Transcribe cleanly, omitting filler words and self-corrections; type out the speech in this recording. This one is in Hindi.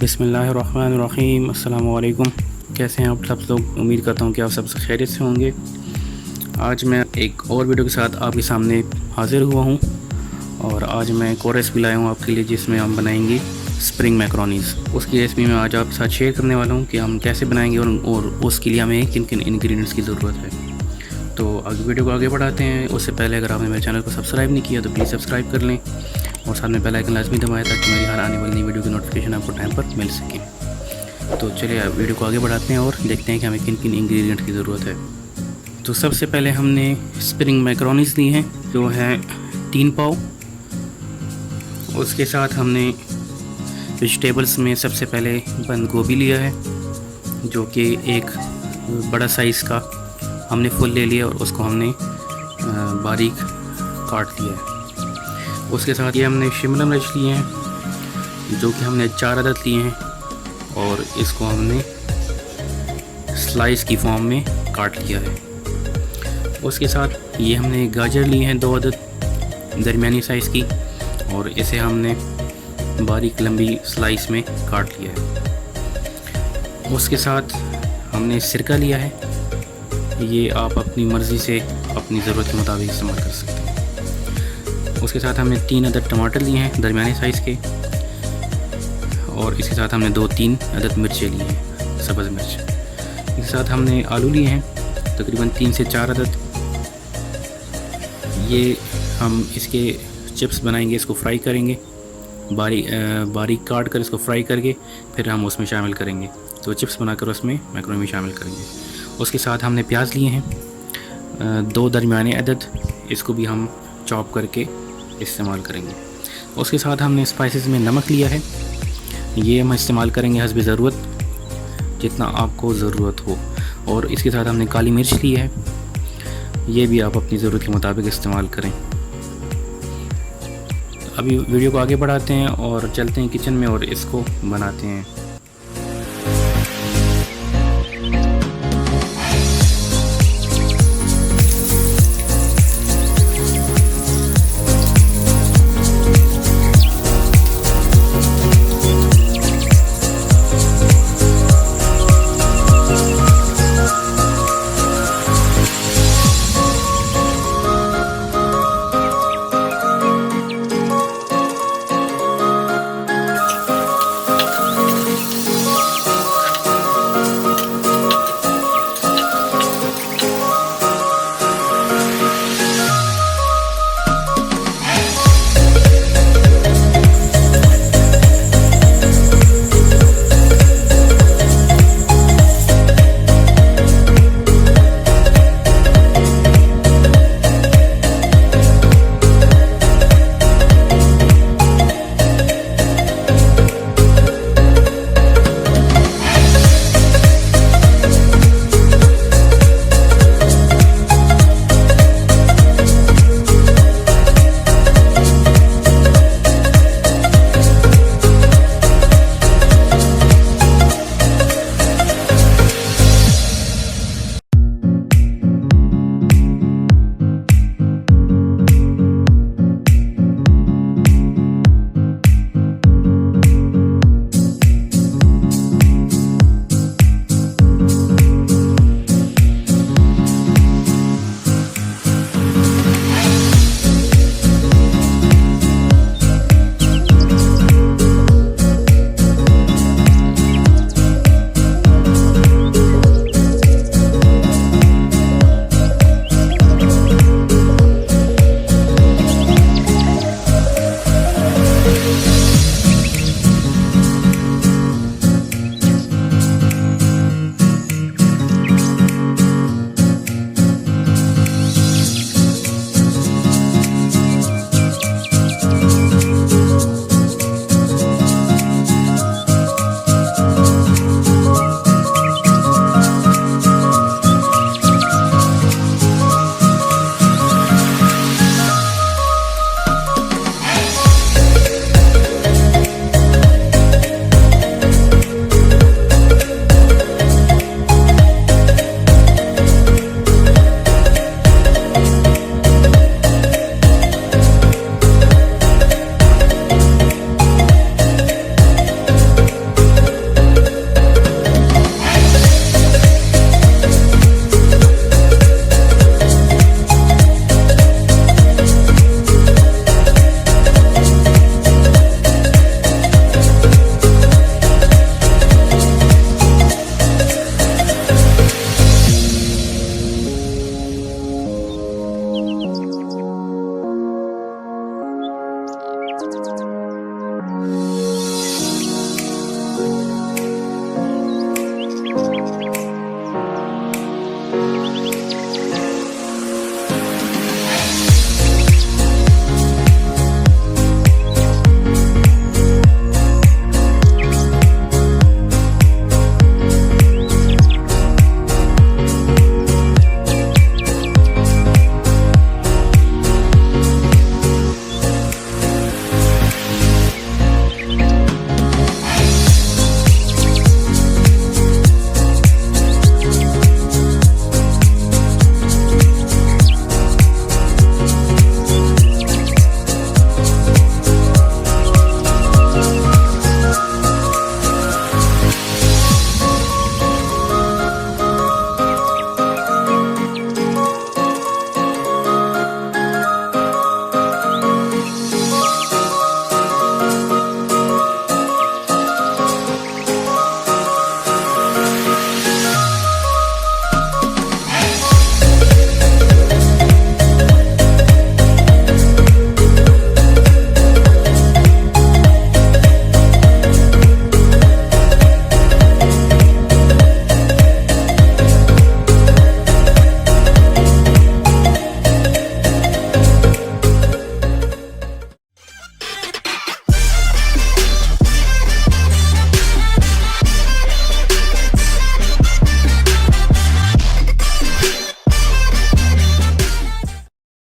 बिस्मिल्लाहिर्रहमानिर्रहीम। अस्सलाम ओ अलैकुम। कैसे हैं आप सब लोग? उम्मीद करता हूँ कि आप सब खैरियत से होंगे। आज मैं एक और वीडियो के साथ आपके सामने हाज़िर हुआ हूँ और आज मैं एक और रेसिपी लाया हूँ आपके लिए, जिसमें हम बनाएंगे स्प्रिंग मैक्रोनीज़। उसकी रेसिपी मैं आज आपके साथ शेयर करने वाला हूँ कि हम कैसे बनाएंगे और उसके लिए हमें किन किन इंग्रेडिएंट्स की ज़रूरत है। तो अगर वीडियो को आगे बढ़ाते हैं उससे पहले अगर आपने मेरे चैनल को सब्सक्राइब नहीं किया तो प्लीज़ सब्सक्राइब कर लें और साथ में बेल आइकन लाजमी दबाएं ताकि मेरी हर आने वाली नई वीडियो की नोटिफिकेशन आपको टाइम पर मिल सके। तो चलिए अब वीडियो को आगे बढ़ाते हैं और देखते हैं कि हमें किन किन इंग्रेडिएंट की ज़रूरत है। तो सबसे पहले हमने स्प्रिंग मैक्रोनीज़ ली हैं जो है 3 पाव। उसके साथ हमने वेजिटेबल्स में सबसे पहले बंद गोभी लिया है जो कि एक बड़ा साइज़ का हमने फुल ले लिया और उसको हमने बारीक काट लिया है। उसके साथ ये हमने शिमला मिर्च लिए हैं जो कि हमने 4 अदद लिए हैं और इसको हमने स्लाइस की फॉर्म में काट लिया है। उसके साथ ये हमने गाजर लिए हैं 2 अदद दरमियानी साइज़ की और इसे हमने बारीक लंबी स्लाइस में काट लिया है। उसके साथ हमने सिरका लिया है, ये आप अपनी मर्ज़ी से अपनी ज़रूरत के मुताबिक इस्तेमाल कर सकते हैं। उसके साथ हमने 3 अदद टमाटर लिए हैं दरमियाने साइज़ के और इसके साथ हमने 2-3 अदद मिर्चें ली हैं सब्ज़ मिर्च। इसके साथ हमने आलू लिए हैं तकरीबन 3 से 4 अदद। ये हम इसके चिप्स बनाएंगे, इसको फ्राई करेंगे बारीक काट कर इसको फ्राई करके फिर हम उसमें शामिल करेंगे। तो चिप्स बनाकर उसमें मैक्रोनी में शामिल करेंगे। उसके साथ हमने प्याज लिए हैं 2 दरमियाने अदद, इसको भी हम चॉप करके इस्तेमाल करेंगे। उसके साथ हमने स्पाइसेस में नमक लिया है, ये हम इस्तेमाल करेंगे हस्ब ज़रूरत जितना आपको ज़रूरत हो। और इसके साथ हमने काली मिर्च ली है, ये भी आप अपनी ज़रूरत के मुताबिक इस्तेमाल करें। अभी वीडियो को आगे बढ़ाते हैं और चलते हैं किचन में और इसको बनाते हैं।